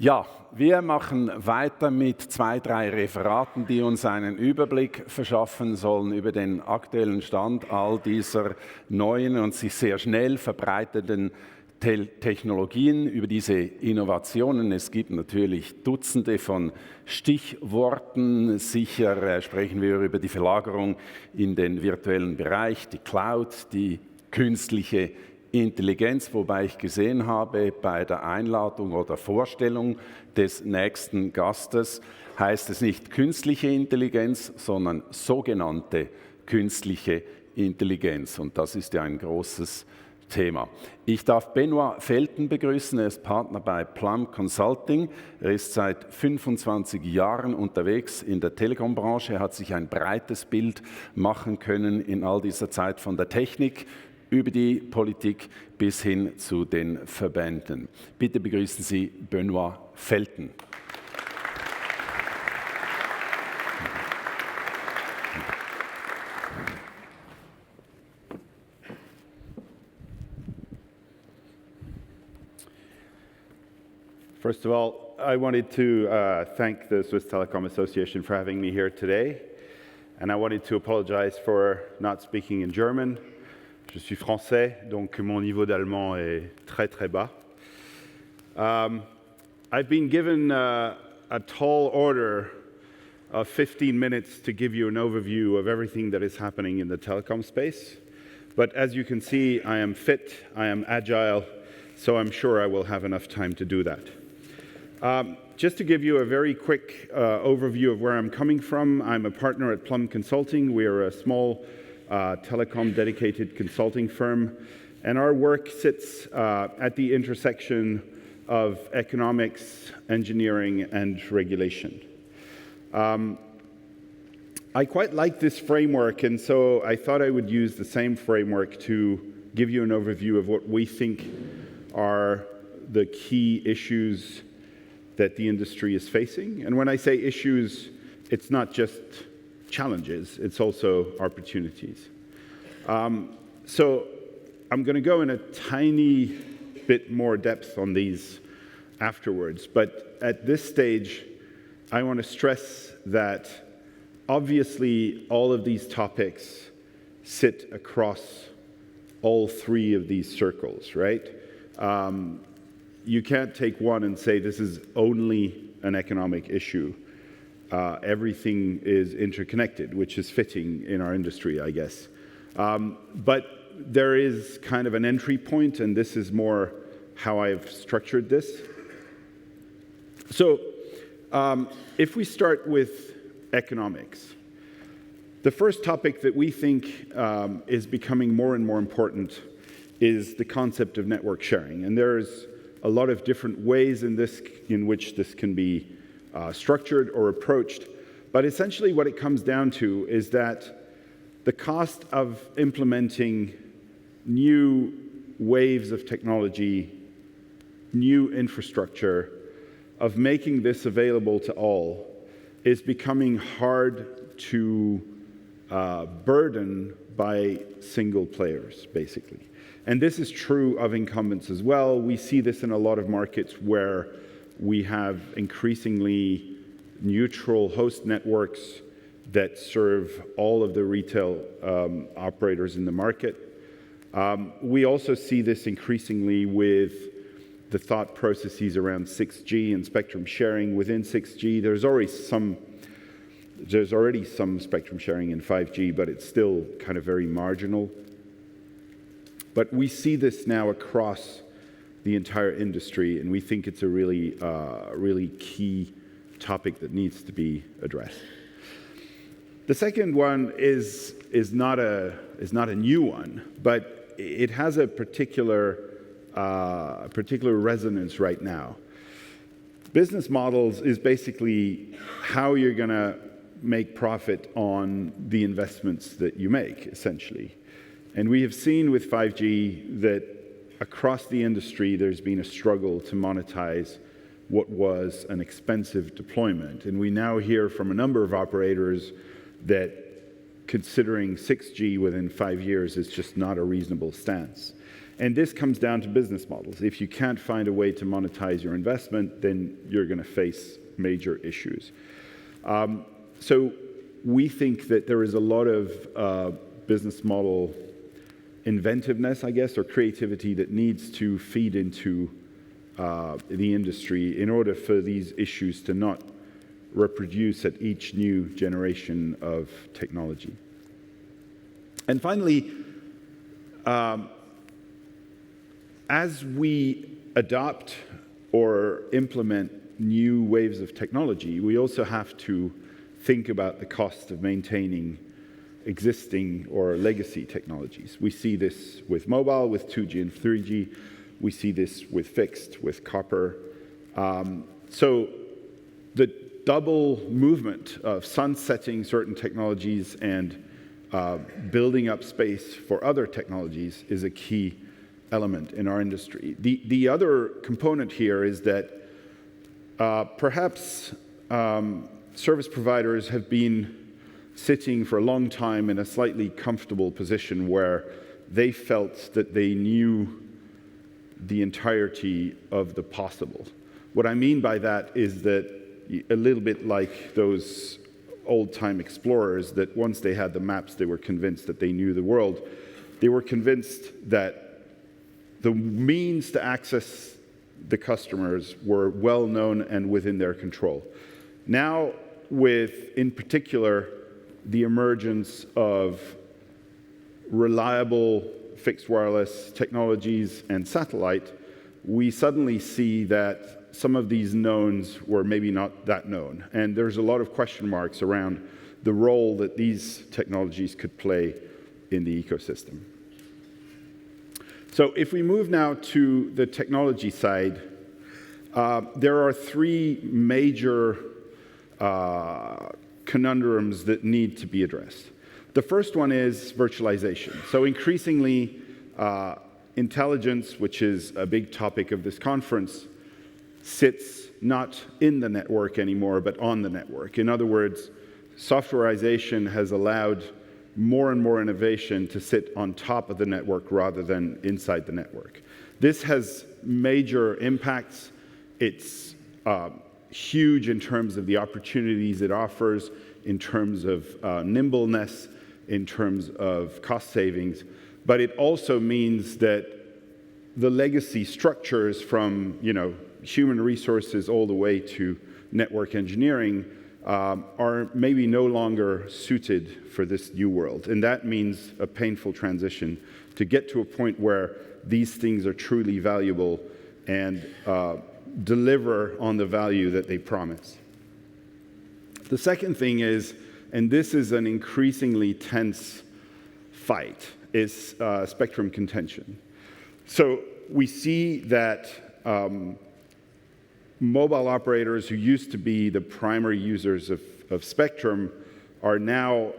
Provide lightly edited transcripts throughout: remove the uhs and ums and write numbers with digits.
Ja, wir machen weiter mit 2, 3 Referaten, die uns einen Überblick verschaffen sollen über den aktuellen Stand all dieser neuen und sich sehr schnell verbreitenden Technologien, über diese Innovationen. Es gibt natürlich Dutzende von Stichworten. Sicher sprechen wir über die Verlagerung in den virtuellen Bereich, die Cloud, die künstliche Intelligenz, wobei ich gesehen habe, bei der Einladung oder Vorstellung des nächsten Gastes heißt es nicht künstliche Intelligenz, sondern sogenannte künstliche Intelligenz. Und das ist ja ein großes Thema. Ich darf Benoît Felten begrüßen, er ist Partner bei Plum Consulting. Er ist seit 25 Jahren unterwegs in der Telekom-Branche. Er hat sich ein breites Bild machen können in all dieser Zeit von der Technik über die Politik bis hin zu den Verbänden. Bitte begrüßen Sie Benoît Felten. First of all, I wanted to thank the Swiss Telecom Association for having me here today. And I wanted to apologize for not speaking in German. Je suis français, donc mon niveau d'allemand est très très bas. I've been given a tall order of 15 minutes to give you an overview of everything that is happening in the telecom space. But as you can see, I am fit, I am agile, so I'm sure I will have enough time to do that. Just to give you a very quick overview of where I'm coming from, I'm a partner at Plum Consulting. We are a small telecom dedicated consulting firm, and our work sits at the intersection of economics, engineering, and regulation. I quite like this framework, and so I thought I would use the same framework to give you an overview of what we think are the key issues that the industry is facing. And when I say issues, it's not just challenges, it's also opportunities. So I'm going to go in a tiny bit more depth on these afterwards, but at this stage, I want to stress that obviously all of these topics sit across all 3 of these circles, right? You can't take one and say this is only an economic issue. Everything is interconnected, which is fitting in our industry, I guess. But there is kind of an entry point, and this is more how I've structured this. So if we start with economics, the first topic that we think is becoming more and more important is the concept of network sharing. And there's a lot of different ways in which this can be structured or approached. But essentially what it comes down to is that the cost of implementing new waves of technology, new infrastructure, of making this available to all is becoming hard to burden by single players, basically. And this is true of incumbents as well. We see this in a lot of markets where we have increasingly neutral host networks that serve all of the retail operators in the market. We also see this increasingly with the thought processes around 6G and spectrum sharing. Within 6G, there's already some spectrum sharing in 5G, but it's still kind of very marginal. But we see this now across the entire industry, and we think it's a really key topic that needs to be addressed. The second one is not a new one, but it has a particular resonance right now. Business models is basically how you're going to make profit on the investments that you make, essentially. And we have seen with 5G that across the industry, there's been a struggle to monetize what was an expensive deployment. And we now hear from a number of operators that considering 6G within 5 years is just not a reasonable stance. And this comes down to business models. If you can't find a way to monetize your investment, then you're going to face major issues. So we think that there is a lot of business model inventiveness, I guess, or creativity that needs to feed into the industry in order for these issues to not reproduce at each new generation of technology. And finally, as we adopt or implement new waves of technology, we also have to think about the cost of maintaining existing or legacy technologies. We see this with mobile, with 2G and 3G. We see this with fixed, with copper. So the double movement of sunsetting certain technologies and building up space for other technologies is a key element in our industry. The other component here is that perhaps service providers have been sitting for a long time in a slightly comfortable position where they felt that they knew the entirety of the possible. What I mean by that is that a little bit like those old-time explorers, that once they had the maps, they were convinced that they knew the world. They were convinced that the means to access the customers were well known and within their control. Now, with, in particular, the emergence of reliable fixed wireless technologies and satellite, we suddenly see that some of these knowns were maybe not that known. And there's a lot of question marks around the role that these technologies could play in the ecosystem. So if we move now to the technology side, there are three major conundrums that need to be addressed. The first one is virtualization. So increasingly, intelligence, which is a big topic of this conference, sits not in the network anymore, but on the network. In other words, softwareization has allowed more and more innovation to sit on top of the network rather than inside the network. This has major impacts. It's huge in terms of the opportunities it offers, in terms of nimbleness, in terms of cost savings, but it also means that the legacy structures from, human resources all the way to network engineering are maybe no longer suited for this new world. And that means a painful transition to get to a point where these things are truly valuable and deliver on the value that they promise. The second thing is, and this is an increasingly tense fight, is spectrum contention. So we see that mobile operators who used to be the primary users of spectrum are now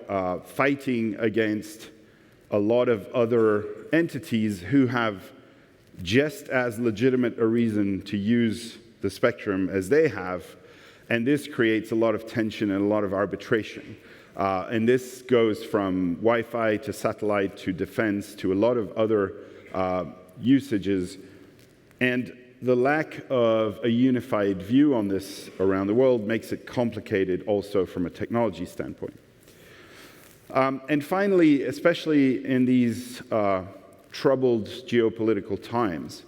fighting against a lot of other entities who have just as legitimate a reason to use the spectrum as they have, and this creates a lot of tension and a lot of arbitration. And this goes from Wi-Fi to satellite to defense to a lot of other usages. And the lack of a unified view on this around the world makes it complicated also from a technology standpoint. And finally, especially in these troubled geopolitical times,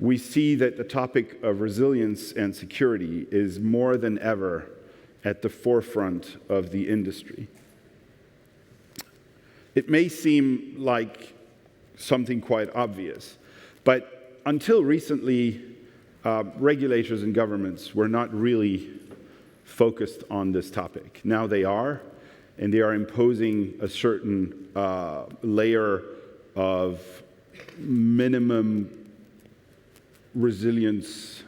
we see that the topic of resilience and security is more than ever at the forefront of the industry. It may seem like something quite obvious, but until recently, regulators and governments were not really focused on this topic. Now they are, and they are imposing a certain layer of minimum resilience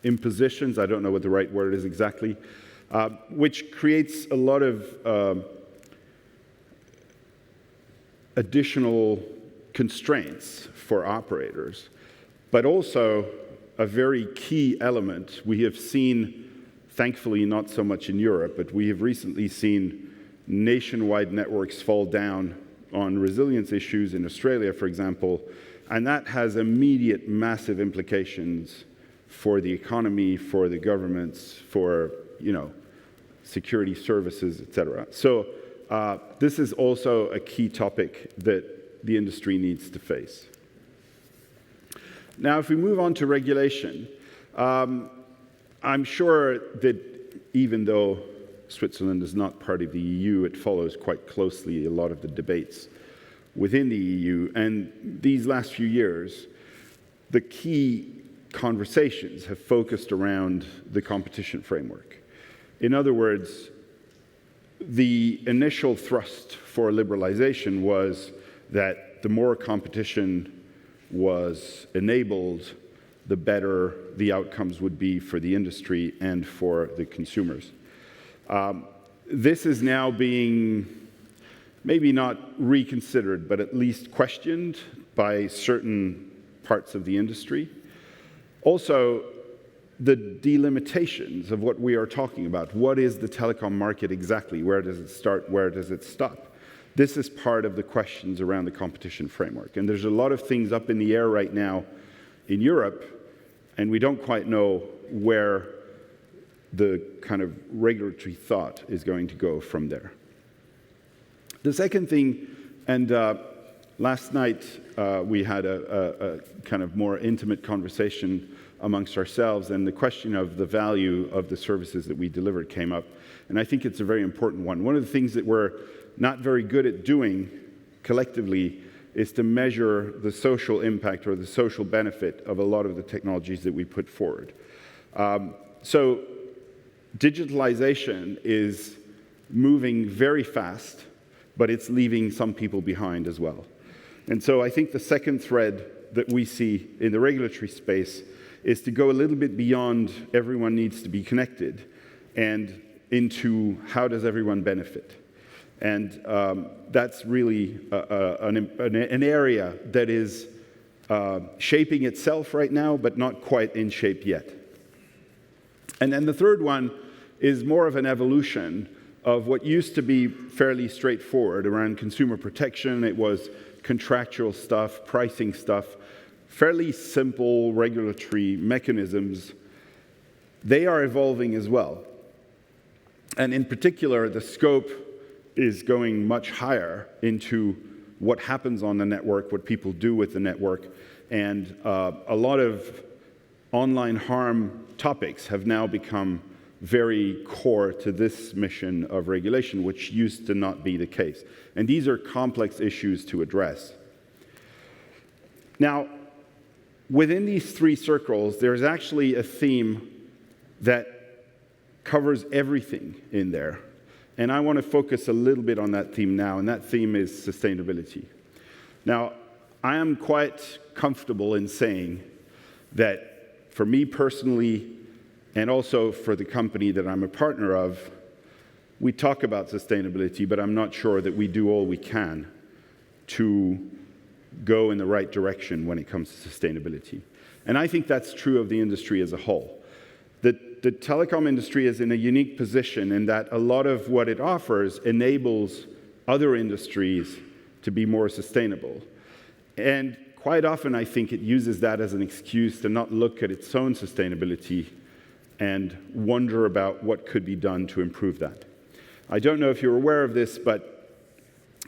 impositions, I don't know what the right word is exactly, which creates a lot of additional constraints for operators, but also a very key element. We have seen, thankfully not so much in Europe, but we have recently seen nationwide networks fall down on resilience issues in Australia, for example, and that has immediate massive implications for the economy, for the governments, for, security services, etc. So this is also a key topic that the industry needs to face. Now, if we move on to regulation, I'm sure that even though Switzerland is not part of the EU, it follows quite closely a lot of the debates within the EU. And these last few years, the key conversations have focused around the competition framework. In other words, the initial thrust for liberalization was that the more competition was enabled, the better the outcomes would be for the industry and for the consumers. This is now being maybe not reconsidered, but at least questioned by certain parts of the industry. Also, the delimitations of what we are talking about. What is the telecom market exactly? Where does it start? Where does it stop? This is part of the questions around the competition framework. And there's a lot of things up in the air right now in Europe, and we don't quite know where the kind of regulatory thought is going to go from there. The second thing, and last night we had a kind of more intimate conversation amongst ourselves, and the question of the value of the services that we delivered came up. And I think it's a very important one. One of the things that we're not very good at doing collectively is to measure the social impact or the social benefit of a lot of the technologies that we put forward. So digitalization is moving very fast, but it's leaving some people behind as well. And so I think the second thread that we see in the regulatory space is to go a little bit beyond everyone needs to be connected and into how does everyone benefit. And that's really an area that is shaping itself right now, but not quite in shape yet. And then the third one is more of an evolution of what used to be fairly straightforward around consumer protection. It was contractual stuff, pricing stuff, fairly simple regulatory mechanisms. They are evolving as well. And in particular, the scope is going much higher into what happens on the network, what people do with the network, and a lot of online harm topics have now become very core to this mission of regulation, which used to not be the case. And these are complex issues to address. Now, within these three circles, there's actually a theme that covers everything in there. And I want to focus a little bit on that theme now, and that theme is sustainability. Now, I am quite comfortable in saying that for me personally, and also for the company that I'm a partner of, we talk about sustainability, but I'm not sure that we do all we can to go in the right direction when it comes to sustainability. And I think that's true of the industry as a whole. The telecom industry is in a unique position in that a lot of what it offers enables other industries to be more sustainable. And quite often, I think it uses that as an excuse to not look at its own sustainability and wonder about what could be done to improve that. I don't know if you're aware of this, but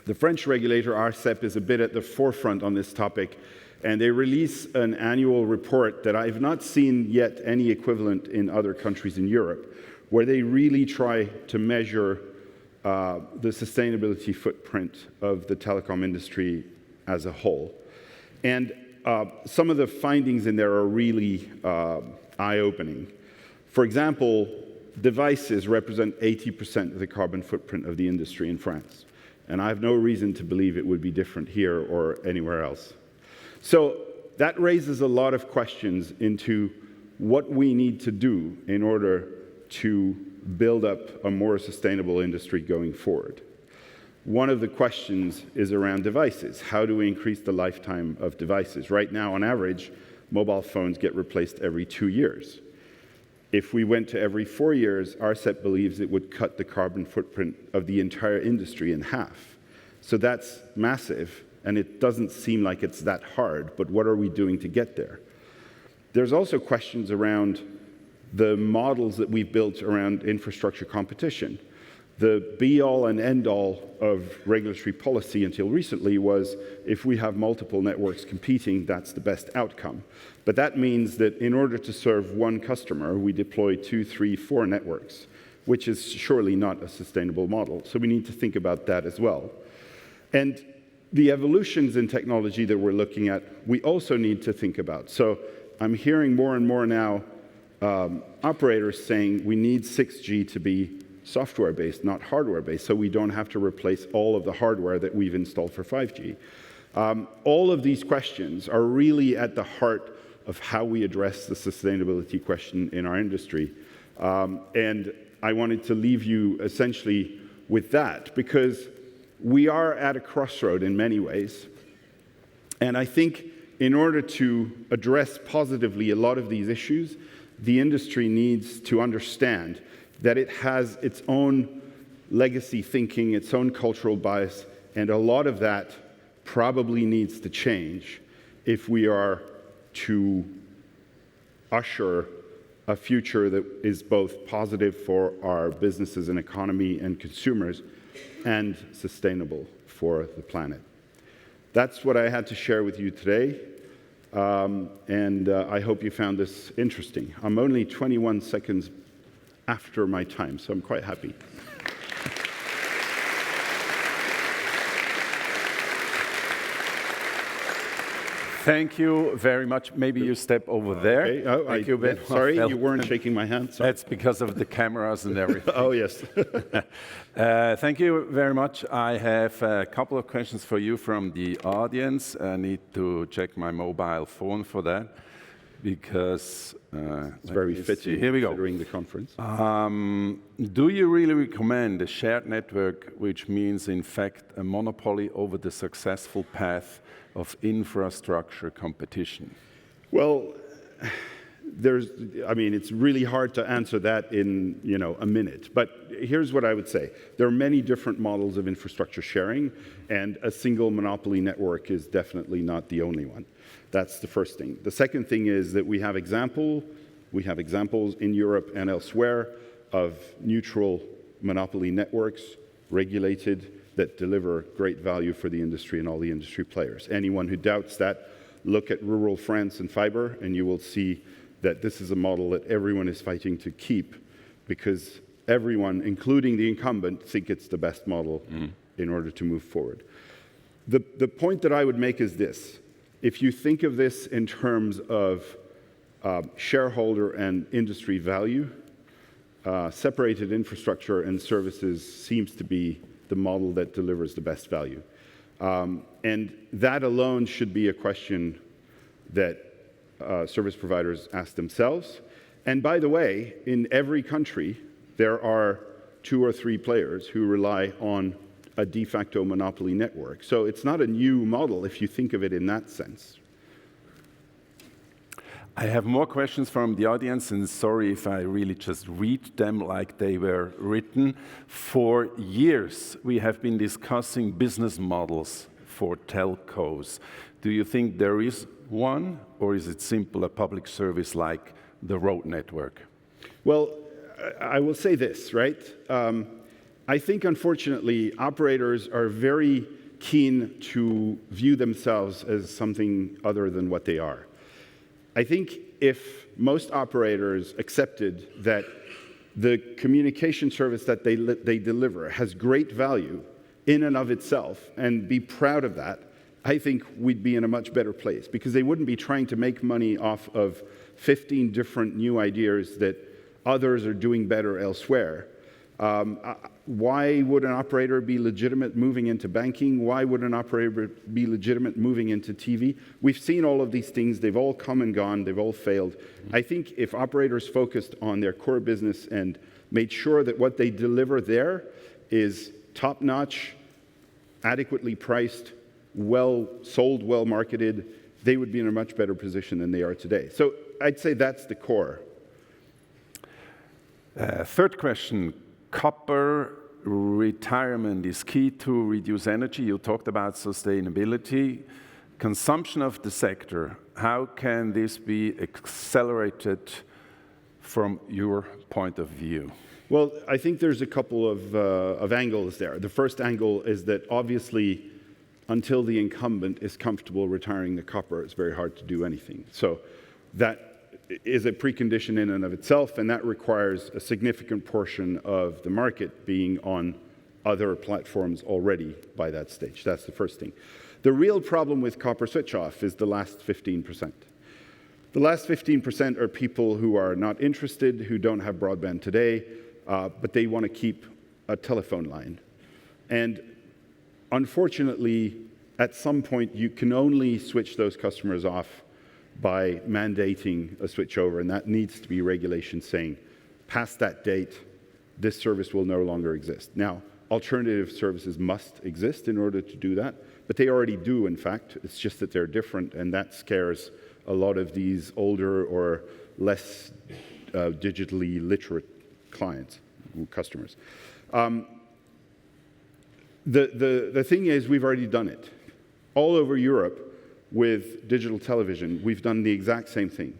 the French regulator, ARCEP, is a bit at the forefront on this topic, and they release an annual report that I've not seen yet any equivalent in other countries in Europe, where they really try to measure the sustainability footprint of the telecom industry as a whole. And some of the findings in there are really eye-opening. For example, devices represent 80% of the carbon footprint of the industry in France. And I have no reason to believe it would be different here or anywhere else. So that raises a lot of questions into what we need to do in order to build up a more sustainable industry going forward. One of the questions is around devices. How do we increase the lifetime of devices? Right now, on average, mobile phones get replaced every 2 years. If we went to every 4 years, ARCEP believes it would cut the carbon footprint of the entire industry in half. So that's massive, and it doesn't seem like it's that hard, but what are we doing to get there? There's also questions around the models that we've built around infrastructure competition. The be-all and end-all of regulatory policy until recently was if we have multiple networks competing, that's the best outcome. But that means that in order to serve one customer, we deploy 2, 3, 4 networks, which is surely not a sustainable model. So we need to think about that as well. And the evolutions in technology that we're looking at, we also need to think about. So I'm hearing more and more now operators saying we need 6G to be software-based, not hardware-based, so we don't have to replace all of the hardware that we've installed for 5G. All of these questions are really at the heart of how we address the sustainability question in our industry. And I wanted to leave you essentially with that, because we are at a crossroad in many ways. And I think in order to address positively a lot of these issues, the industry needs to understand that it has its own legacy thinking, its own cultural bias, and a lot of that probably needs to change if we are to usher a future that is both positive for our businesses and economy and consumers and sustainable for the planet. That's what I had to share with you today, and I hope you found this interesting. I'm only 21 seconds after my time, so I'm quite happy. Thank you very much. Maybe you step over there. Okay. Oh, Thank you, Benoît. Sorry, you weren't shaking my hand. Sorry. That's because of the cameras and everything. Oh, yes. Thank you very much. I have a couple of questions for you from the audience. I need to check my mobile phone for that, because it's very fitting. Here we go. During the conference. Do you really recommend a shared network, which means in fact a monopoly over the successful path of infrastructure competition? Well, it's really hard to answer that in a minute. But here's what I would say: there are many different models of infrastructure sharing, and a single monopoly network is definitely not the only one. That's the first thing. The second thing is that we have examples in Europe and elsewhere of neutral monopoly networks, regulated, that deliver great value for the industry and all the industry players. Anyone who doubts that, look at rural France and fiber, and you will see that this is a model that everyone is fighting to keep, because everyone, including the incumbent, think it's the best model in order to move forward. The point that I would make is this: if you think of this in terms of shareholder and industry value, separated infrastructure and services seems to be the model that delivers the best value. And that alone should be a question that service providers ask themselves. And by the way, in every country, there are 2 or 3 players who rely on a de facto monopoly network. So it's not a new model if you think of it in that sense. I have more questions from the audience, and sorry if I really just read them like they were written. For years, we have been discussing business models for telcos. Do you think there is one, or is it simple a public service like the road network? Well, I will say this, right? I think, unfortunately, operators are very keen to view themselves as something other than what they are. I think if most operators accepted that the communication service that they deliver has great value in and of itself, and be proud of that, I think we'd be in a much better place, because they wouldn't be trying to make money off of 15 different new ideas that others are doing better elsewhere. Why would an operator be legitimate moving into banking? Why would an operator be legitimate moving into TV? We've seen all of these things. They've all come and gone. They've all failed. I think if operators focused on their core business and made sure that what they deliver there is top-notch, adequately priced, well sold, well marketed, they would be in a much better position than they are today. So I'd say that's the core. Third question: copper retirement is key to reduce energy. You talked about sustainability. Consumption of the sector, how can this be accelerated from your point of view? Well, I think there's a couple of angles there. The first angle is that obviously, until the incumbent is comfortable retiring the copper, it's very hard to do anything. So that is a precondition in and of itself, and that requires a significant portion of the market being on other platforms already by that stage. That's the first thing. The real problem with copper switch-off is the last 15%. The last 15% are people who are not interested, who don't have broadband today, but they want to keep a telephone line. And unfortunately, at some point, you can only switch those customers off by mandating a switchover, and that needs to be regulation saying, past that date, this service will no longer exist. Now, alternative services must exist in order to do that, but they already do, in fact. It's just that they're different, and that scares a lot of these older or less digitally literate clients, customers. The thing is, we've already done it. All over Europe, with digital television, we've done the exact same thing.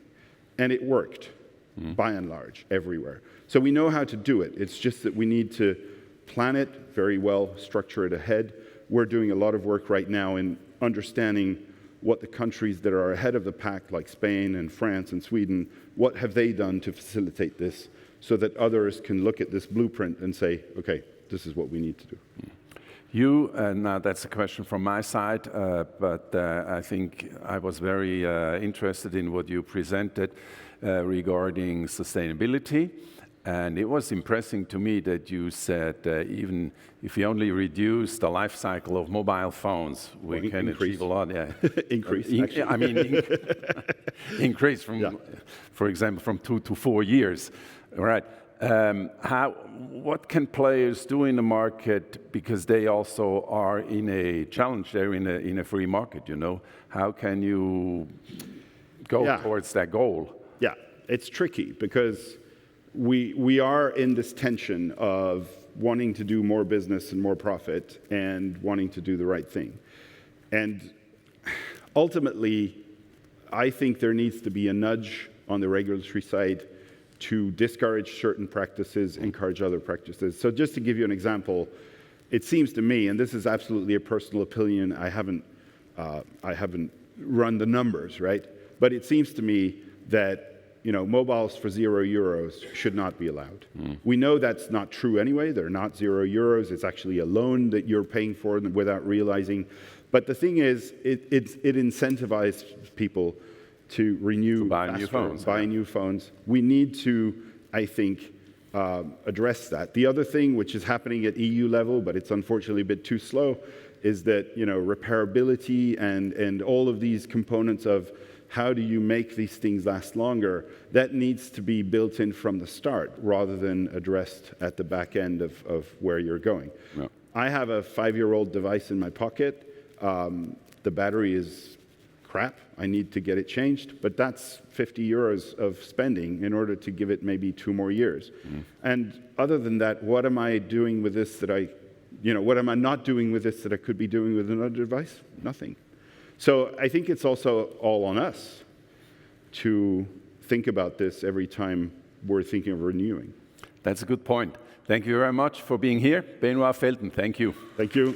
And it worked, by and large, everywhere. So we know how to do it. It's just that we need to plan it very well, structure it ahead. We're doing a lot of work right now in understanding what the countries that are ahead of the pack, like Spain and France and Sweden, what have they done to facilitate this so that others can look at this blueprint and say, okay, this is what we need to do. You, now that's a question from my side, but I think I was very interested in what you presented regarding sustainability. And it was impressive to me that you said even if we only reduce the life cycle of mobile phones, we can achieve a lot. Yeah. Increase, I mean, increase from, for example, from 2 to 4 years. All right. What can players do in the market, because they also are in a challenge, they're in a free market, you know? How can you go towards that goal? Yeah, it's tricky because we are in this tension of wanting to do more business and more profit and wanting to do the right thing. And ultimately, I think there needs to be a nudge on the regulatory side to discourage certain practices, encourage other practices. So just to give you an example, it seems to me, and this is absolutely a personal opinion, I haven't run the numbers, right? But it seems to me that mobiles for €0 should not be allowed. We know that's not true anyway. They're not €0. It's actually a loan that you're paying for without realizing. But the thing is, it incentivizes people to renew buy faster, new phones. We need to, I think, address that. The other thing, which is happening at EU level, but it's unfortunately a bit too slow, is that repairability and all of these components of how do you make these things last longer, that needs to be built in from the start rather than addressed at the back end of where you're going. Yeah. I have a 5-year-old device in my pocket. The battery is crap. I need to get it changed, but that's €50 of spending in order to give it maybe 2 more years. And other than that, what am I doing with this what am I not doing with this that I could be doing with another device? Nothing. So I think it's also all on us to think about this every time we're thinking of renewing. That's a good point. Thank you very much for being here. Benoît, Felten, thank you. Thank you.